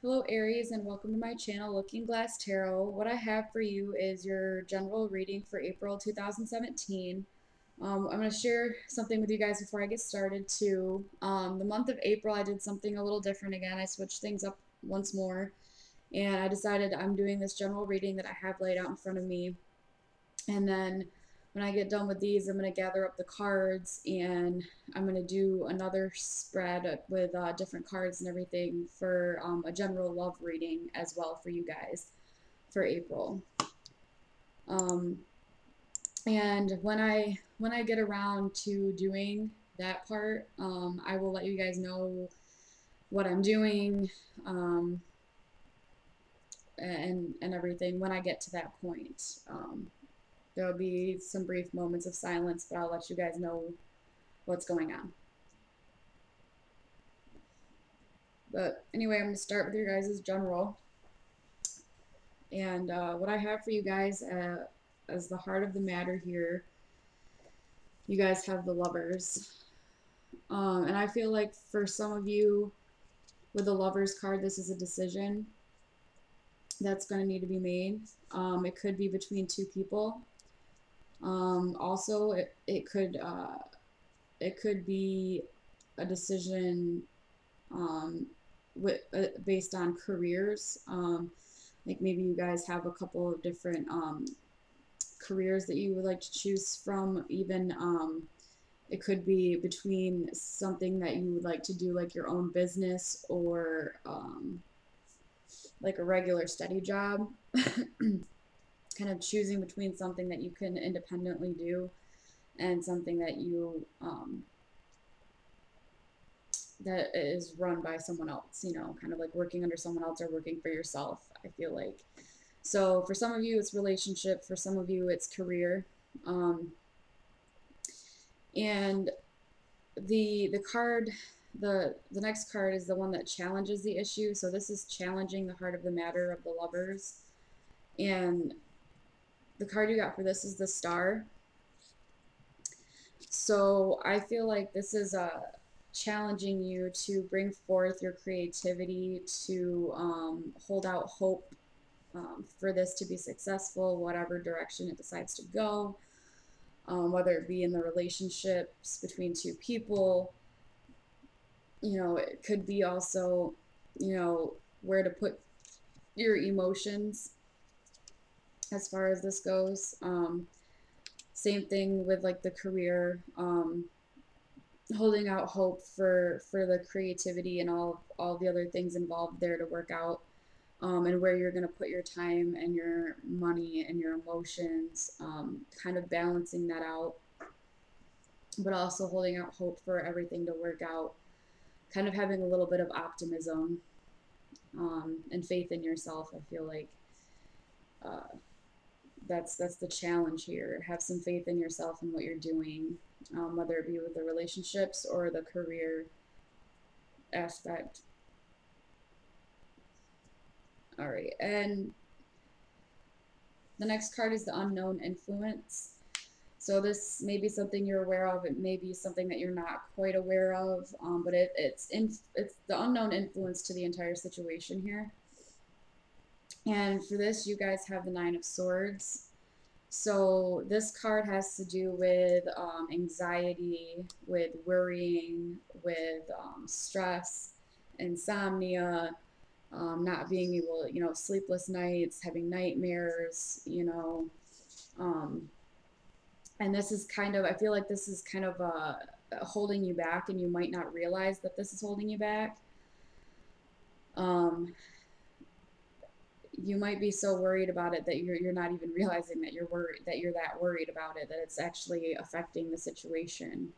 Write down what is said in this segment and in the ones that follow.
Hello Aries and welcome to my channel Looking Glass Tarot. What I have for you is your general reading for April 2017. I'm going to share something with you guys before I get started too. The month of April I did something a little different again. I switched things up once more and I decided I'm doing this general reading that I have laid out in front of me, and then when I get done with these, I'm going to gather up the cards and I'm going to do another spread with different cards and everything for a general love reading as well for you guys for April. Um, and when I get around to doing that part, I will let you guys know what I'm doing, um, and everything when I get to that point. There will be some brief moments of silence, but I'll let you guys know what's going on. But anyway, I'm going to start with your guys' general. And what I have for you guys as the heart of the matter here, you guys have the Lovers. And I feel like for some of you with the Lovers card, this is a decision that's going to need to be made. It could be between two people. Also, it could be a decision based on careers. Like maybe you guys have a couple of different careers that you would like to choose from. Even it could be between something that you would like to do, like your own business, or like a regular steady job. Kind of choosing between something that you can independently do and something that you that is run by someone else, kind of like working under someone else or working for yourself, I feel like. So for some of you, it's relationship. For some of you, it's career. Um, and the card, the next card is the one that challenges the issue. So this is challenging the heart of the matter of the Lovers. And the card you got for this is the Star. So I feel like this is challenging you to bring forth your creativity, to hold out hope for this to be successful, whatever direction it decides to go, whether it be in the relationships between two people. It could be also, where to put your emotions as far as this goes. Same thing with like the career, holding out hope for the creativity and all the other things involved there to work out, and where you're going to put your time and your money and your emotions, kind of balancing that out, but also holding out hope for everything to work out, kind of having a little bit of optimism, and faith in yourself. I feel like uh, that's the challenge here. Have some faith in yourself and what you're doing, whether it be with the relationships or the career aspect. All right, and the next card is the unknown influence. So this may be something you're aware of. It may be something that you're not quite aware of, but it's the unknown influence to the entire situation here. And for this, you guys have the Nine of Swords. So this card has to do with anxiety, with worrying, with stress, insomnia, not being able, sleepless nights, having nightmares, um, and this is kind of, I feel like this is kind of holding you back, and you might not realize that this is holding you back. Um, you might be so worried about it that you're not even realizing that you're worried, that you're that worried about it, that it's actually affecting the situation,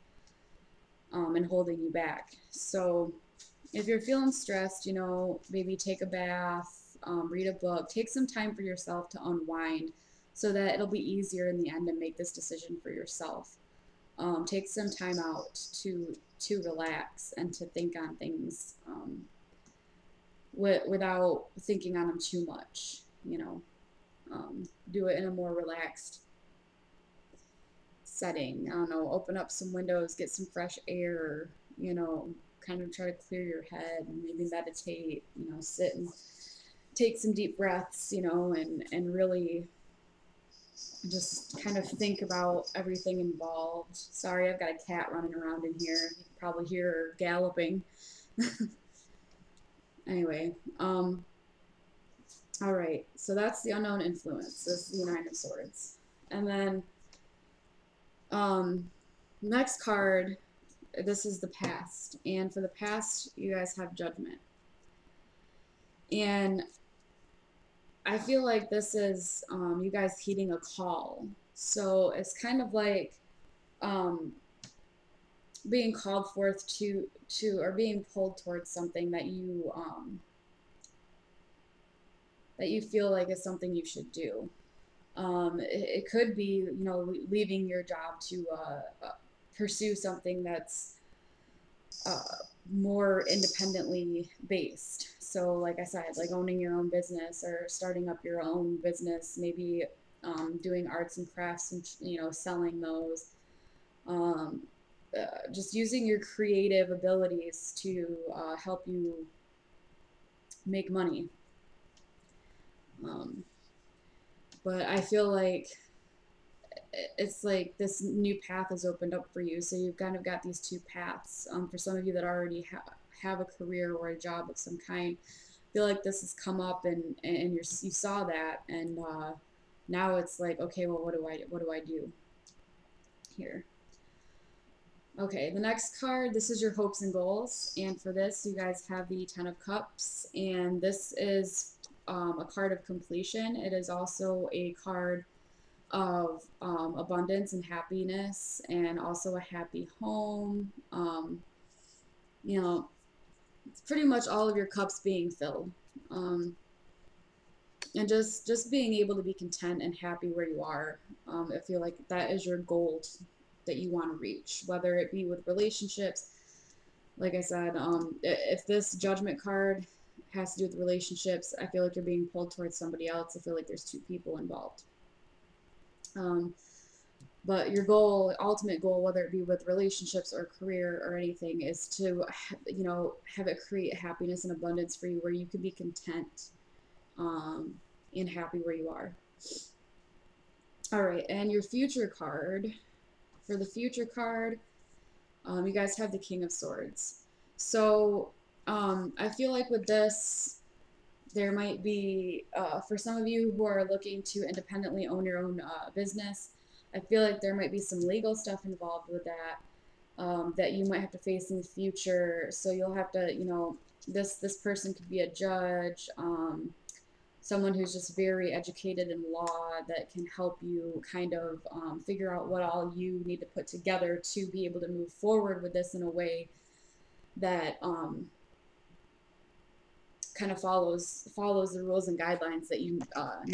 and holding you back. So if you're feeling stressed, maybe take a bath, read a book, take some time for yourself to unwind, so that it'll be easier in the end to make this decision for yourself. Take some time out to relax and to think on things, without thinking on them too much. Do it in a more relaxed setting. I don't know, open up some windows, get some fresh air, kind of try to clear your head and maybe meditate, sit and take some deep breaths, and really just kind of think about everything involved. Sorry, I've got a cat running around in here. You can probably hear her galloping. Anyway, all right. So that's the unknown influence. This is the Nine of Swords. And then um, next card, this is the past. And for the past, you guys have judgment. And I feel like this is you guys heeding a call. So it's kind of like um, being called forth to or being pulled towards something that you feel like is something you should do. It could be leaving your job to pursue something that's uh, more independently based. So, like I said, like owning your own business or starting up your own business, maybe doing arts and crafts and selling those. Um, just using your creative abilities to help you make money. Um, but I feel like it's like this new path has opened up for you. So you've kind of got these two paths. For some of you that already have a career or a job of some kind, I feel like this has come up and you saw that, and now it's like, okay, well, what do I do here? Okay, the next card, this is your hopes and goals. And for this, you guys have the Ten of Cups. And this is a card of completion. It is also a card of abundance and happiness, and also a happy home. You know, it's pretty much all of your cups being filled. And just being able to be content and happy where you are. I feel like that is your goal that you want to reach, whether it be with relationships. Like I said, if this judgment card has to do with relationships, I feel like you're being pulled towards somebody else. I feel like there's two people involved. Um, but your goal, ultimate goal, whether it be with relationships or career or anything, is to have it create happiness and abundance for you, where you can be content um, and happy where you are. All right, and your future card, for the future card, you guys have the King of Swords. So I feel like with this, there might be, for some of you who are looking to independently own your own business, I feel like there might be some legal stuff involved with that, that you might have to face in the future. So you'll have to, this person could be a judge, someone who's just very educated in law that can help you kind of figure out what all you need to put together to be able to move forward with this in a way that kind of follows the rules and guidelines that you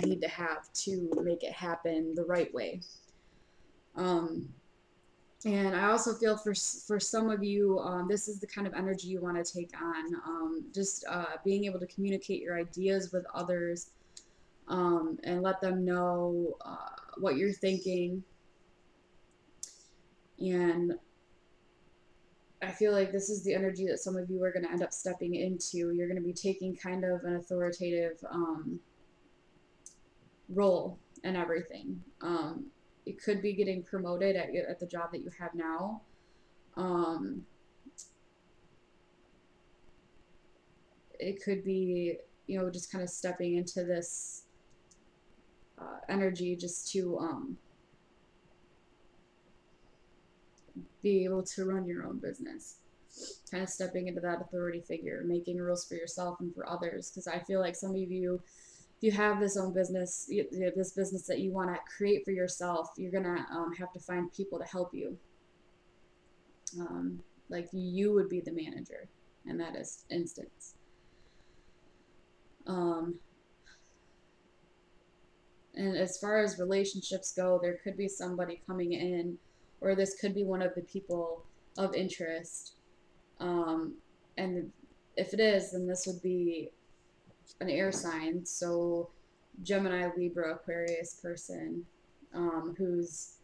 need to have to make it happen the right way. Um, and I also feel for some of you, this is the kind of energy you want to take on. Just being able to communicate your ideas with others, and let them know what you're thinking. And I feel like this is the energy that some of you are going to end up stepping into. You're going to be taking kind of an authoritative role and everything. It could be getting promoted at the job that you have now. Um, it could be, just kind of stepping into this energy just to be able to run your own business. Kind of stepping into that authority figure, making rules for yourself and for others. Because I feel like some of you, if you have this own business, this business that you want to create for yourself, you're gonna have to find people to help you. Like you would be the manager in that instance. Um, and as far as relationships go, there could be somebody coming in, or this could be one of the people of interest. Um, and if it is, then this would be an air sign. So Gemini, Libra, Aquarius person, who's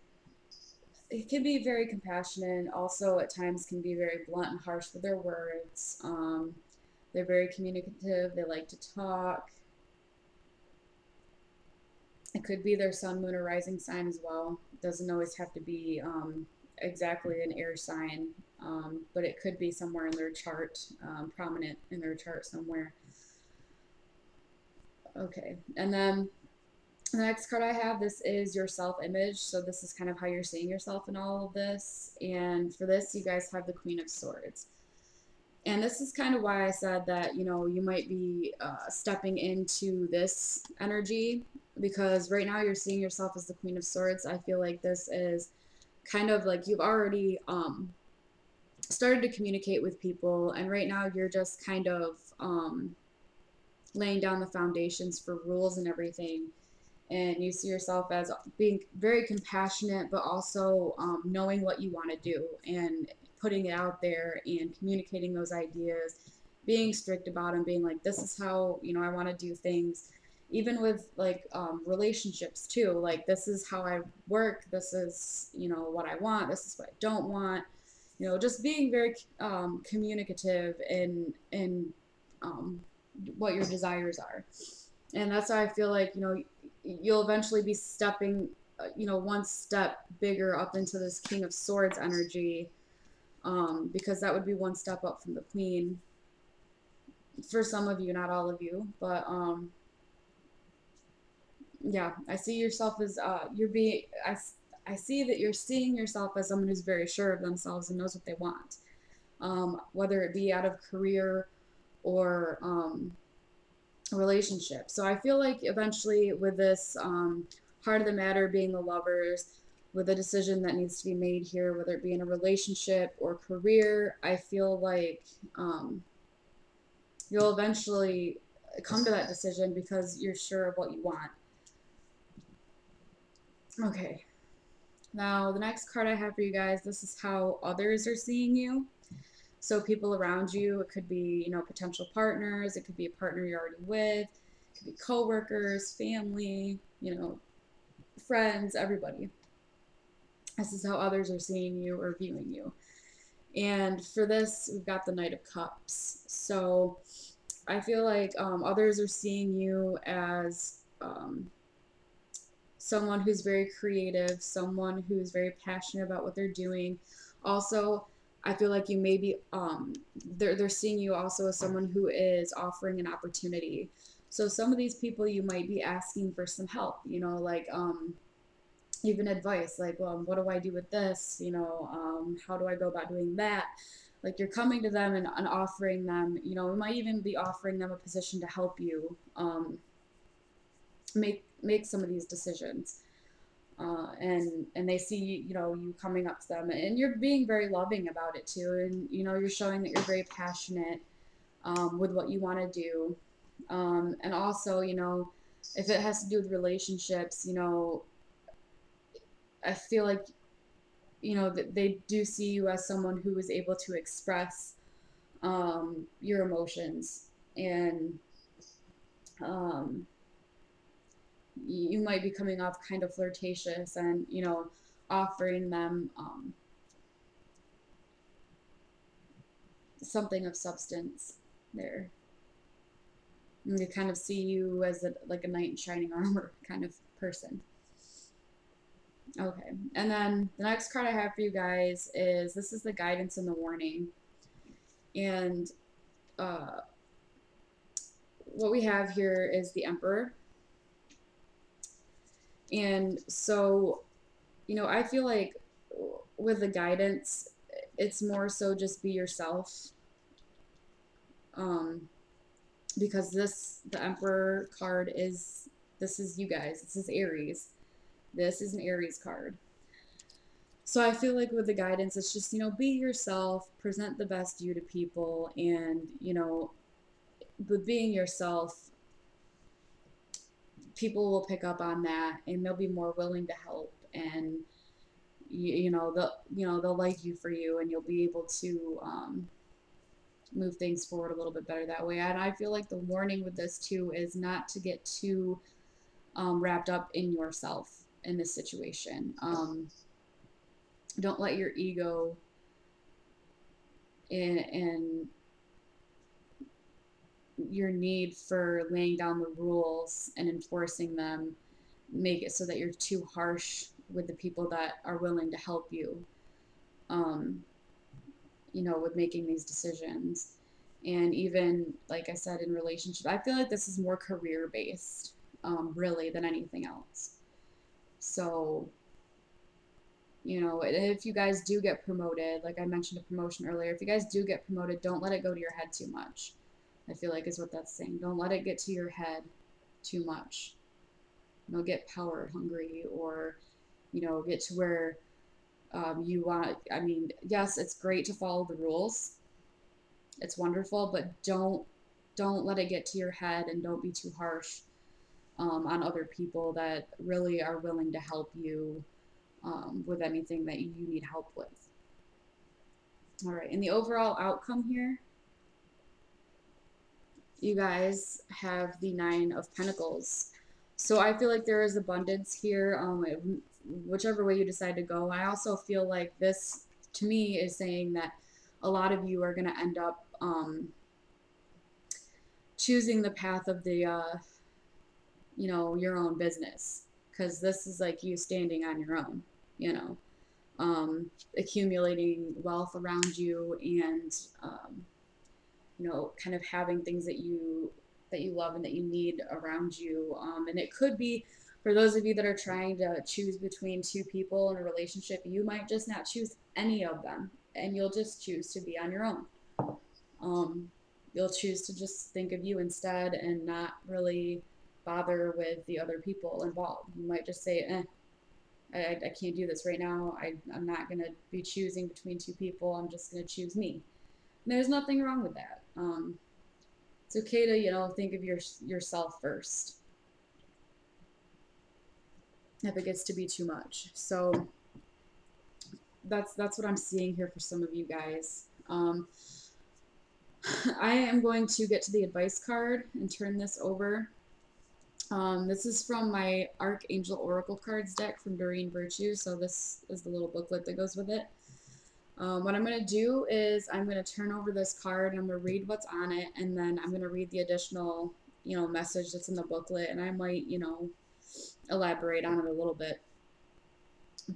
it can be very compassionate. Also, at times, can be very blunt and harsh with their words. They're very communicative. They like to talk. It could be their sun, moon, or rising sign as well. It doesn't always have to be exactly an air sign, but it could be somewhere in their chart, prominent in their chart somewhere. Okay, and then the next card I have, this is your self image. So, this is kind of how you're seeing yourself in all of this. And for this, you guys have the Queen of Swords. And this is kind of why I said that, you might be stepping into this energy because right now you're seeing yourself as the Queen of Swords. I feel like this is kind of like you've already started to communicate with people, and right now you're just kind of laying down the foundations for rules and everything, and you see yourself as being very compassionate but also knowing what you want to do and putting it out there and communicating those ideas, being strict about them, being like, this is how I want to do things, even with like relationships too, like this is how I work, this is what I want, this is what I don't want, just being very communicative in um, what your desires are. And that's why I feel like you'll eventually be stepping one step bigger up into this King of Swords energy, because that would be one step up from the Queen for some of you, not all of you, but yeah, I see yourself as you're being I see that you're seeing yourself as someone who's very sure of themselves and knows what they want, whether it be out of career or relationship. So I feel like eventually with this heart of the matter being the lovers, with a decision that needs to be made here, whether it be in a relationship or career, I feel like you'll eventually come to that decision because you're sure of what you want. Okay. Now, the next card I have for you guys, this is how others are seeing you. So people around you, it could be, potential partners, it could be a partner you're already with, it could be coworkers, family, friends, everybody. This is how others are seeing you or viewing you. And for this, we've got the Knight of Cups. So I feel like others are seeing you as someone who's very creative, someone who's very passionate about what they're doing. Also, I feel like you maybe they're seeing you also as someone who is offering an opportunity. So some of these people you might be asking for some help, like even advice, like, well, what do I do with this? How do I go about doing that? Like you're coming to them and offering them, we might even be offering them a position to help you make some of these decisions. And they see you coming up to them and you're being very loving about it too, and you're showing that you're very passionate with what you want to do, and also if it has to do with relationships, I feel like that they do see you as someone who is able to express your emotions, and um, you might be coming off kind of flirtatious and offering them something of substance there. And they kind of see you as like a knight in shining armor kind of person. Okay, and then the next card I have for you guys is this is the guidance and the warning, and uh, what we have here is the Emperor, and so I feel like with the guidance, it's more so just be yourself, um, because the Emperor card is this is you guys. This is Aries. This is an Aries card. So I feel like with the guidance, it's just, be yourself, present the best you to people, and, with being yourself, people will pick up on that and they'll be more willing to help, and they'll like you for you, and you'll be able to move things forward a little bit better that way. And I feel like the warning with this too is not to get too wrapped up in yourself in this situation. Don't let your ego and your need for laying down the rules and enforcing them make it so that you're too harsh with the people that are willing to help you, um, with making these decisions. And even, like I said, in relationships, I feel like this is more career based, really, than anything else. So, if you guys do get promoted, like I mentioned a promotion earlier, if you guys do get promoted, don't let it go to your head too much. I feel like is what that's saying. Don't let it get to your head too much. Get power hungry, or get to where you want. I mean, yes, it's great to follow the rules. It's wonderful, but don't let it get to your head, and don't be too harsh on other people that really are willing to help you with anything that you need help with. All right, and the overall outcome here, you guys have the Nine of Pentacles. So I feel like there is abundance here, whichever way you decide to go. I also feel like this, to me, is saying that a lot of you are going to end up choosing the path of your own business, because this is like you standing on your own, you know, accumulating wealth around you, and kind of having things that you love and that you need around you. And it could be for those of you that are trying to choose between two people in a relationship, you might just not choose any of them, and you'll just choose to be on your own. Um, you'll choose to just think of you instead and not really bother with the other people involved. You might just say, I can't do this right now. I'm not going to be choosing between two people. I'm just going to choose me. And there's nothing wrong with that. It's okay to, think of yourself first if it gets to be too much. So that's what I'm seeing here for some of you guys. I am going to get to the advice card and turn this over. This is from my Archangel Oracle cards deck from Doreen Virtue. So this is the little booklet that goes with it. What I'm going to do is I'm going to turn over this card and I'm going to read what's on it, and then I'm going to read the additional, message that's in the booklet, and I might, elaborate on it a little bit.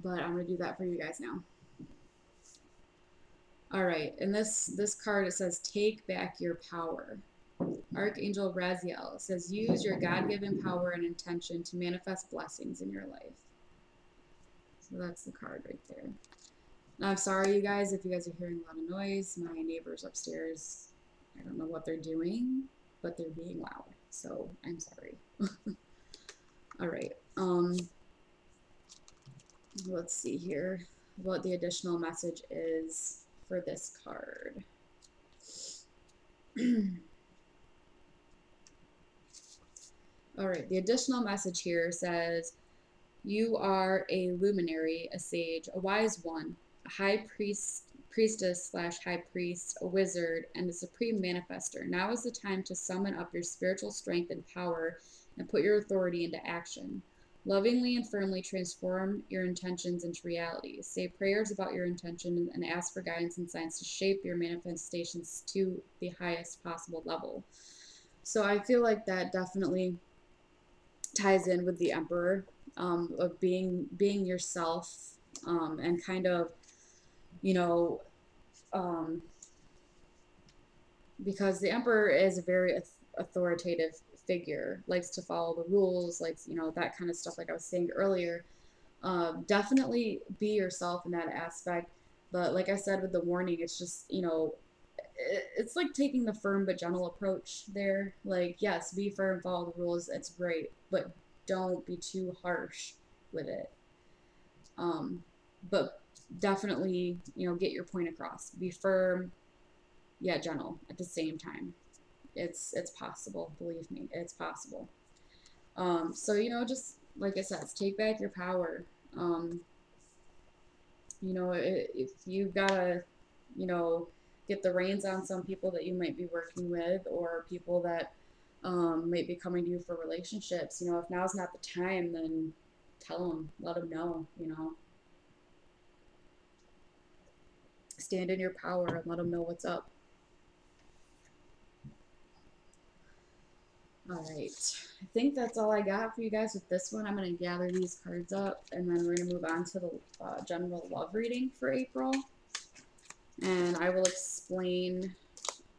But I'm going to do that for you guys now. All right, and this card, it says take back your power. Archangel Raziel says use your God-given power and intention to manifest blessings in your life. So that's the card right there. Now, I'm sorry, you guys, if you guys are hearing a lot of noise. My neighbors upstairs, I don't know what they're doing, but they're being loud. So I'm sorry. All right. Let's see here what the additional message is for this card. All right, the additional message here says, you are a luminary, a sage, a wise one, a high priestess slash high priest, a wizard, and a supreme manifester. Now is the time to summon up your spiritual strength and power and put your authority into action. Lovingly and firmly transform your intentions into reality. Say prayers about your intention and ask for guidance and signs to shape your manifestations to the highest possible level. So I feel like that definitely ties in with the Emperor, of being yourself, and kind of, you know, um, because the Emperor is a very authoritative figure, likes to follow the rules, likes, that kind of stuff. Like I was saying earlier, definitely be yourself in that aspect. But like I said with the warning, it's just, it's like taking the firm but gentle approach there. Like, yes, be firm, follow the rules. It's great, but don't be too harsh with it. But definitely, get your point across. Be firm, yet gentle at the same time. It's possible. Believe me, it's possible. So just like I said, take back your power. Um, if you've got to, you know, get the reins on some people that you might be working with, or people that might be coming to you for relationships, if now's not the time, then tell them, let them know, stand in your power and let them know what's up. All right, I think that's all I got for you guys with this one. I'm going to gather these cards up, and then we're going to move on to the general love reading for April. And I will explain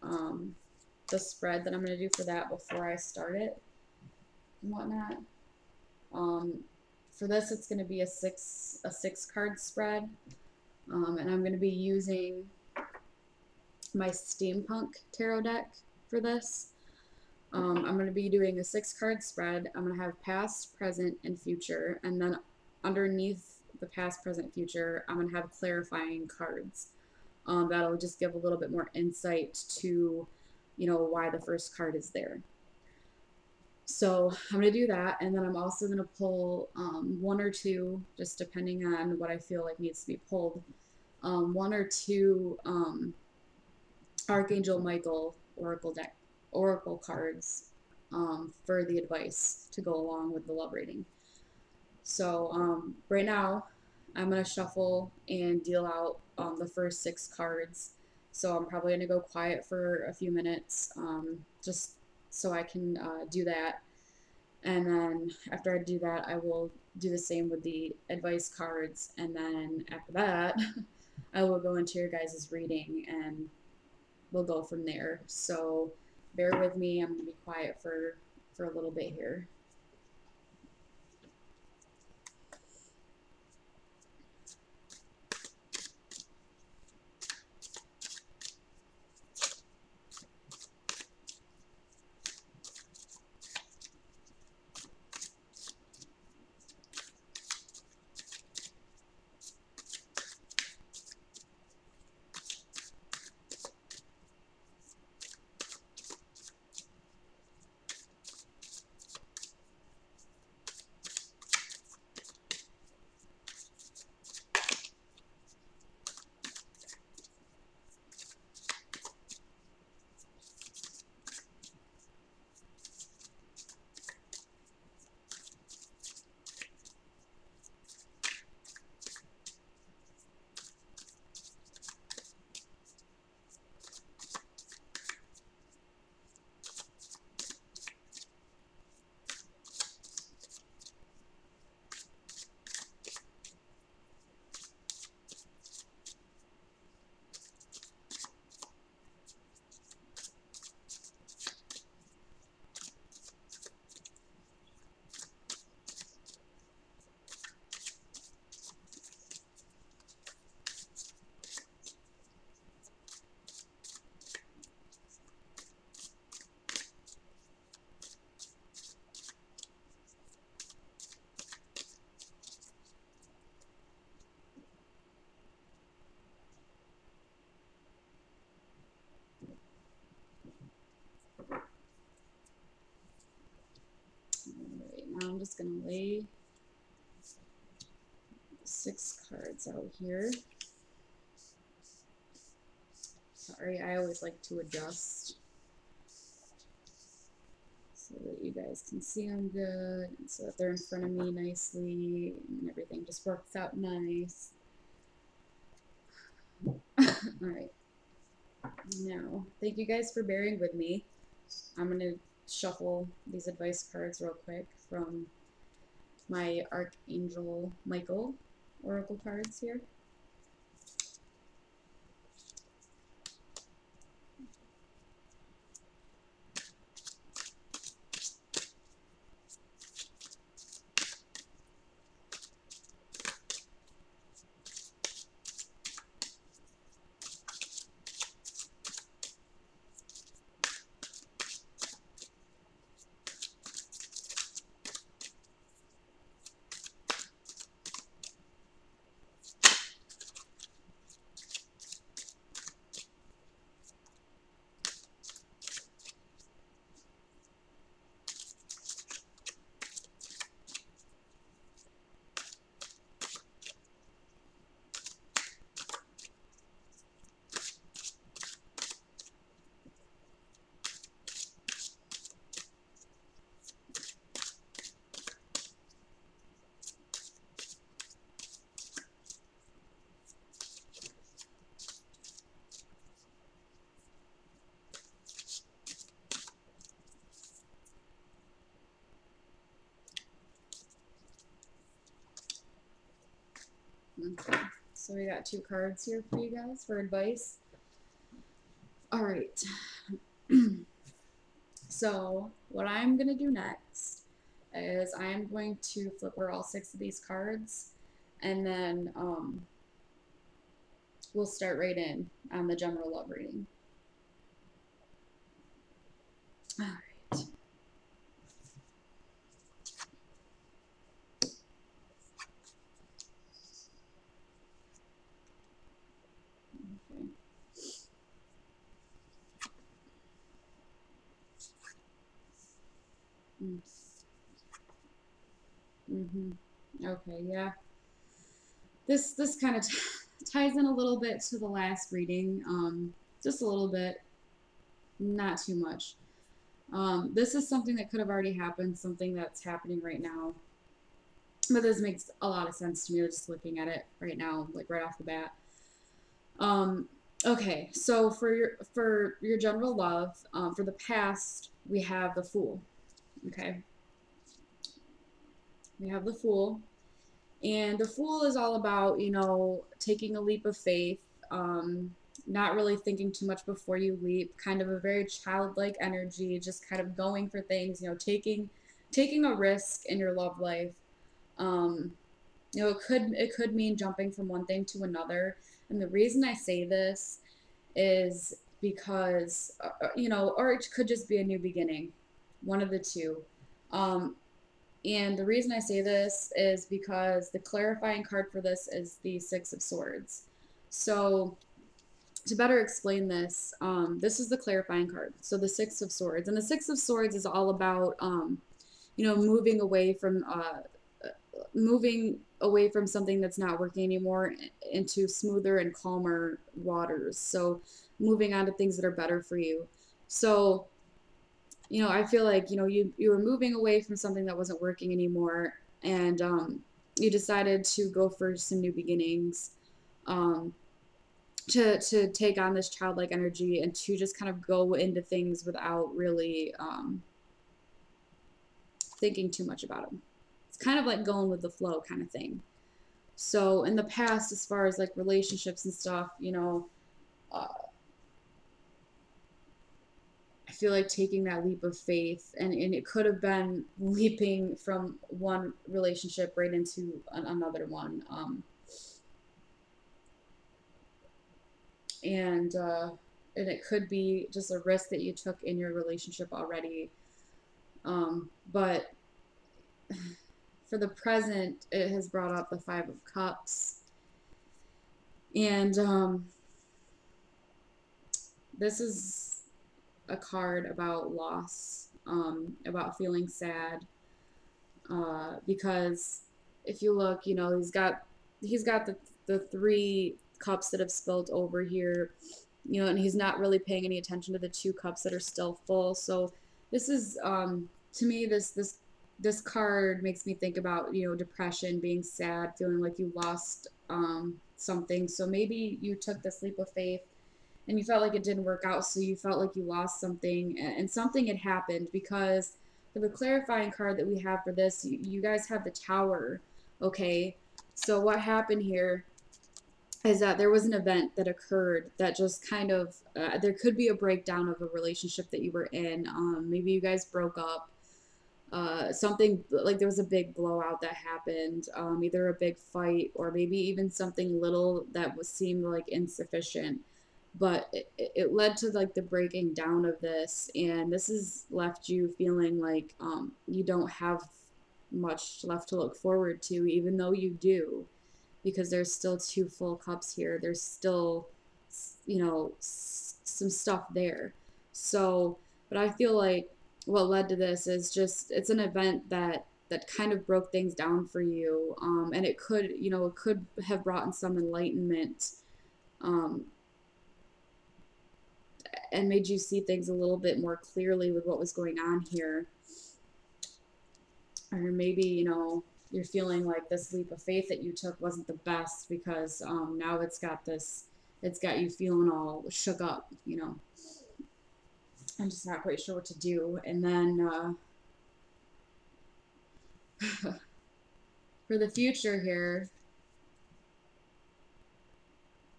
the spread that I'm going to do for that before I start it and whatnot. For this, it's going to be a six card spread, and I'm going to be using my Steampunk Tarot deck for this. I'm going to be doing a 6-card spread. I'm going to have past, present, and future, and then underneath the past, present, future, I'm going to have clarifying cards. That'll just give a little bit more insight to, why the first card is there. So I'm going to do that, and then I'm also going to pull one or two, just depending on what I feel like needs to be pulled, one or two Archangel Michael oracle cards for the advice to go along with the love reading. So right now, I'm going to shuffle and deal out the first 6 cards. So I'm probably going to go quiet for a few minutes just so I can do that. And then after I do that, I will do the same with the advice cards. And then after that, I will go into your guys' reading and we'll go from there. So bear with me. I'm going to be quiet for a little bit here. Now I'm just going to lay 6 cards out here. Sorry, I always like to adjust so that you guys can see them good, and so that they're in front of me nicely, and everything just works out nice. Alright, now, thank you guys for bearing with me. I'm going to shuffle these advice cards real quick from my Archangel Michael oracle cards here. Okay. So we got two cards here for you guys for advice. All right. So what I'm gonna do next is I am going to flip over all six of these cards, and then we'll start right in on the general love reading. All right. Okay. Mm-hmm. Okay. Yeah. This kind of ties in a little bit to the last reading. Just a little bit, not too much. This is something that could have already happened, something that's happening right now. But this makes a lot of sense to me just looking at it right now, like right off the bat. Um, okay, so for your general love, for the past, we have the Fool. Okay, we have the Fool, and the Fool is all about taking a leap of faith, not really thinking too much before you leap, kind of a very childlike energy, just kind of going for things, taking a risk in your love life. Um, it could mean jumping from one thing to another, and the reason I say this is because or it could just be a new beginning, one of the two. Um, and the reason I say this is because the clarifying card for this is the Six of Swords. So to better explain this, this is the clarifying card. So the Six of Swords, and the Six of Swords is all about moving away from something that's not working anymore into smoother and calmer waters. So moving on to things that are better for you. So, I feel like, you were moving away from something that wasn't working anymore, and you decided to go for some new beginnings. Um, to take on this childlike energy and to just kind of go into things without really thinking too much about them. It's kind of like going with the flow kind of thing. So in the past, as far as like relationships and stuff, uh, I feel like taking that leap of faith, and it could have been leaping from one relationship right into another one. And it could be just a risk that you took in your relationship already. But for the present, it has brought up the Five of Cups. And this is a card about loss, about feeling sad, because if you look, he's got the three cups that have spilled over here, and he's not really paying any attention to the two cups that are still full. So this is to me this card makes me think about depression, being sad, feeling like you lost something. So maybe you took this leap of faith and you felt like it didn't work out, so you felt like you lost something, and something had happened. Because for the clarifying card that we have for this, you guys have the Tower. Okay, so what happened here is that there was an event that occurred that just kind of there could be a breakdown of a relationship that you were in. Maybe you guys broke up, something like there was a big blowout that happened, either a big fight or maybe even something little that was seemed like insufficient, but it led to like the breaking down of this, and this has left you feeling like you don't have much left to look forward to, even though you do, because there's still two full cups here. There's still, some stuff there. So, but I feel like what led to this is just it's an event that kind of broke things down for you, and it could have brought in some enlightenment, um, and made you see things a little bit more clearly with what was going on here. Or maybe you're feeling like this leap of faith that you took wasn't the best, because now it's got you feeling all shook up. I'm just not quite sure what to do. And then for the future here,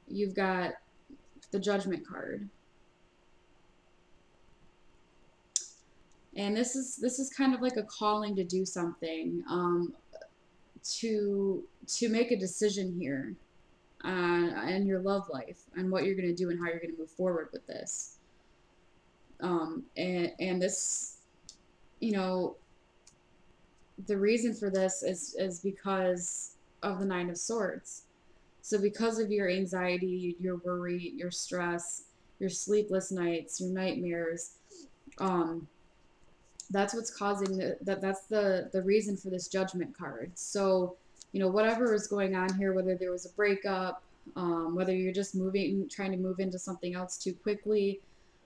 you've got the Judgment card. And this is kind of like a calling to do something, to make a decision here in your love life and what you're going to do and how you're going to move forward with this. And this, you know, the reason for this is because of the Nine of Swords. So because of your anxiety, your worry, your stress, your sleepless nights, your nightmares, um, that's what's causing that's the reason for this Judgment card. So, whatever is going on here, whether there was a breakup, whether you're just trying to move into something else too quickly,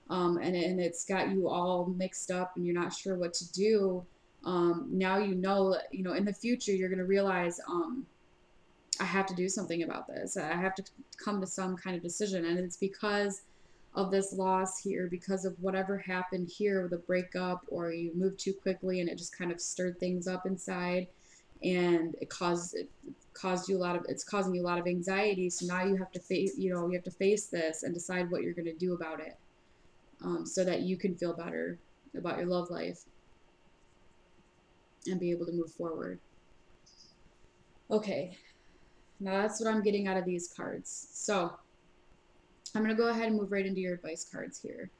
and it's got you all mixed up and you're not sure what to do. Now in the future you're going to realize, I have to do something about this. I have to come to some kind of decision, and it's because of this loss here, because of whatever happened here with a breakup, or you moved too quickly and it just kind of stirred things up inside, and it caused you a lot of it's causing you a lot of anxiety. So now you have to face this and decide what you're going to do about it, so that you can feel better about your love life and be able to move forward. Okay, now that's what I'm getting out of these cards. So I'm going to go ahead and move right into your advice cards here.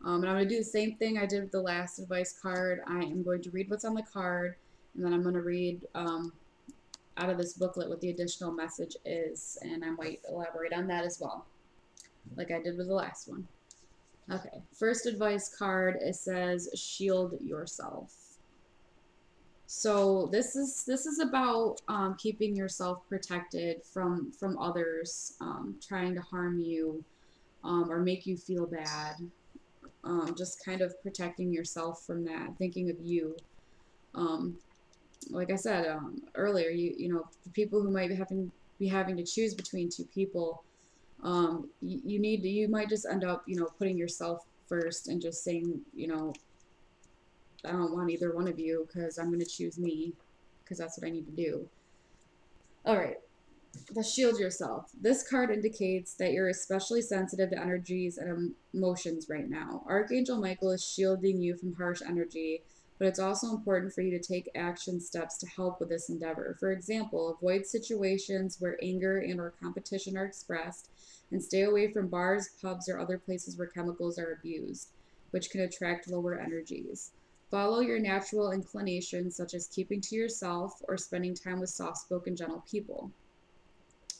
And I'm going to do the same thing I did with the last advice card. I am going to read what's on the card, and then I'm going to read, out of this booklet what the additional message is, and I might elaborate on that as well, like I did with the last one. Okay, first advice card, it says shield yourself. So this is about, keeping yourself protected from others, trying to harm you, or make you feel bad. Just kind of protecting yourself from that, thinking of you. Um, like I said, earlier, the people who might be having to choose between two people, you might just end up, putting yourself first and just saying, I don't want either one of you because I'm going to choose me because that's what I need to do. All right. The shield yourself. This card indicates that you're especially sensitive to energies and emotions right now. Archangel Michael is shielding you from harsh energy, but it's also important for you to take action steps to help with this endeavor. For example, avoid situations where anger and or competition are expressed, and stay away from bars, pubs, or other places where chemicals are abused, which can attract lower energies. Follow your natural inclinations, such as keeping to yourself or spending time with soft-spoken, gentle people.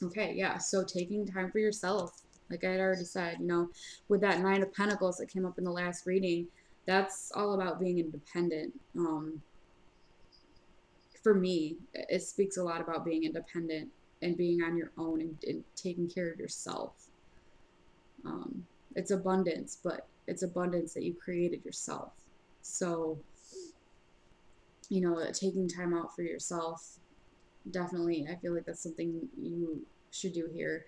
Okay, yeah. So taking time for yourself, like I had already said, with that Nine of Pentacles that came up in the last reading, that's all about being independent. For me, it speaks a lot about being independent and being on your own, and taking care of yourself. Um, it's abundance, but it's abundance that you created yourself. So, taking time out for yourself, definitely, I feel like that's something you should do here.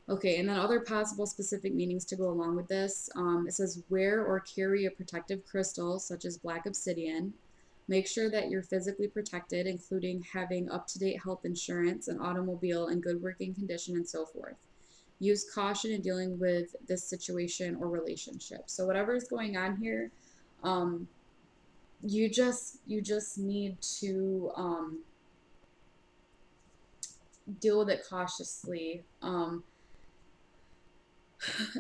Okay, and then other possible specific meanings to go along with this. It says wear or carry a protective crystal, such as black obsidian. Make sure that you're physically protected, including having up to date health insurance, an automobile in good working condition, and so forth. Use caution in dealing with this situation or relationship. So, whatever is going on here, um, you just need to, deal with it cautiously.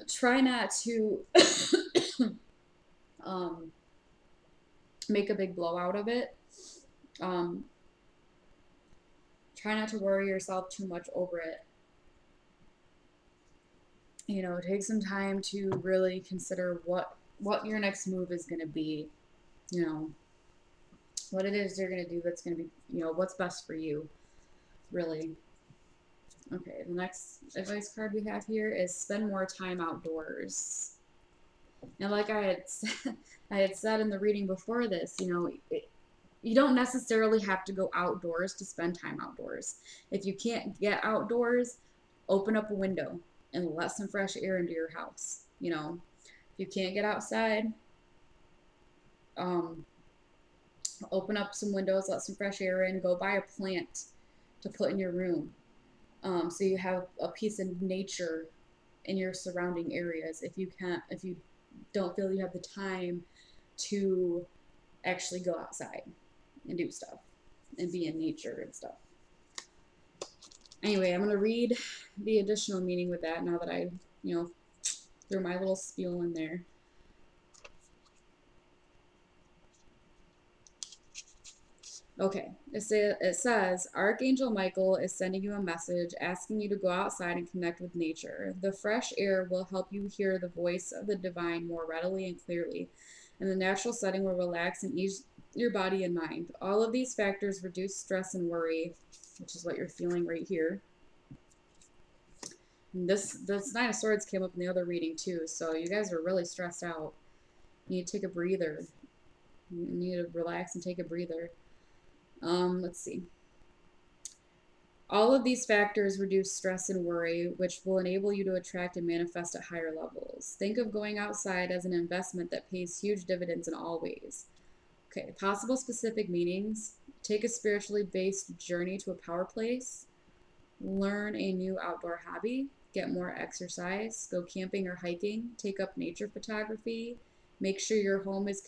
Try not to um, make a big blowout of it. Um, Try not to worry yourself too much over it. Take some time to really consider what your next move is going to be. You know, what it is you're going to do that's going to be, what's best for you, really. Okay, the next advice card we have here is spend more time outdoors. Now, like I had said in the reading before this, you don't necessarily have to go outdoors to spend time outdoors. If you can't get outdoors, open up a window and let some fresh air into your house. If you can't get outside, um, open up some windows, let some fresh air in, go buy a plant to put in your room, so you have a piece of nature in your surrounding areas if you don't feel you have the time to actually go outside and do stuff and be in nature and stuff. Anyway, I'm going to read the additional meaning with that now that I, threw my little spiel in there. Okay, it says Archangel Michael is sending you a message asking you to go outside and connect with nature. The fresh air will help you hear the voice of the divine more readily and clearly, and the natural setting will relax and ease your body and mind. All of these factors reduce stress and worry, which is what you're feeling right here. And this Nine of Swords came up in the other reading too, so you guys are really stressed out. You need to take a breather. You need to relax and take a breather. Let's see. All of these factors reduce stress and worry, which will enable you to attract and manifest at higher levels. Think of going outside as an investment that pays huge dividends in all ways. Okay, possible specific meanings. Take a spiritually based journey to a power place. Learn a new outdoor hobby. Get more exercise. Go camping or hiking. Take up nature photography. Make sure your home is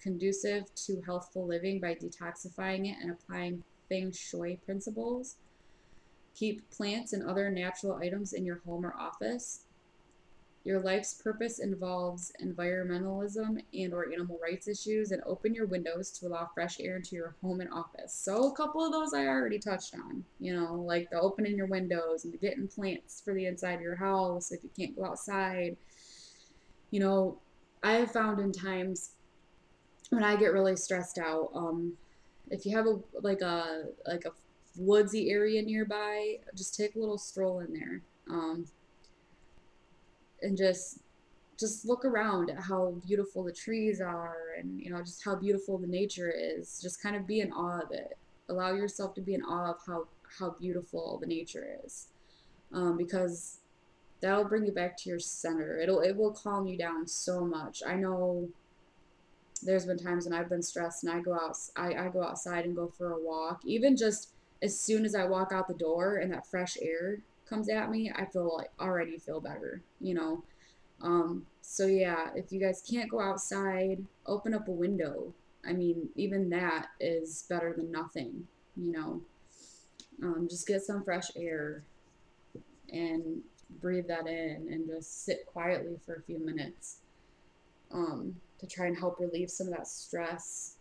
conducive to healthful living by detoxifying it and applying feng shui principles. Keep plants and other natural items in your home or office. Your life's purpose involves environmentalism and or animal rights issues, and open your windows to allow fresh air into your home and office. So a couple of those I already touched on, like the opening your windows and the getting plants for the inside of your house if you can't go outside. I have found in times when I get really stressed out, if you have a woodsy area nearby, just take a little stroll in there, and just look around at how beautiful the trees are, and just how beautiful the nature is. Just kind of be in awe of it. Allow yourself to be in awe of how beautiful the nature is, because that'll bring you back to your center. It will calm you down so much. I know there's been times when I've been stressed and I go outside and go for a walk. Even just as soon as I walk out the door and that fresh air comes at me, I already feel better. So yeah, if you guys can't go outside, open up a window. I mean, even that is better than nothing, you know. Just get some fresh air and breathe that in and just sit quietly for a few minutes, to try and help relieve some of that stress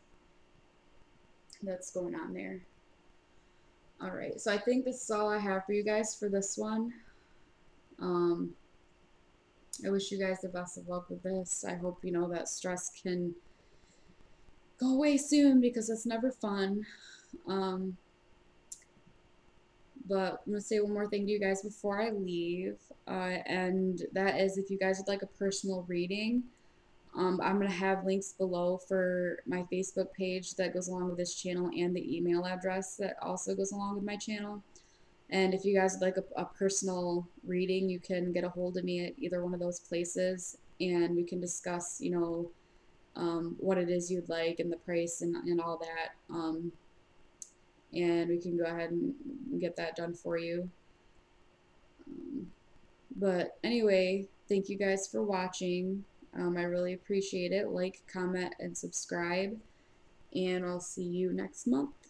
that's going on there. All right, so I think this is all I have for you guys for this one. Um, I wish you guys the best of luck with this. I hope that stress can go away soon because it's never fun. Um, but I'm gonna say one more thing to you guys before I leave, and that is if you guys would like a personal reading, I'm gonna have links below for my Facebook page that goes along with this channel and the email address that also goes along with my channel. And if you guys would like a personal reading, you can get a hold of me at either one of those places, and we can discuss, what it is you'd like and the price and all that. And we can go ahead and get that done for you. But anyway, thank you guys for watching. I really appreciate it. Like, comment, and subscribe. And I'll see you next month.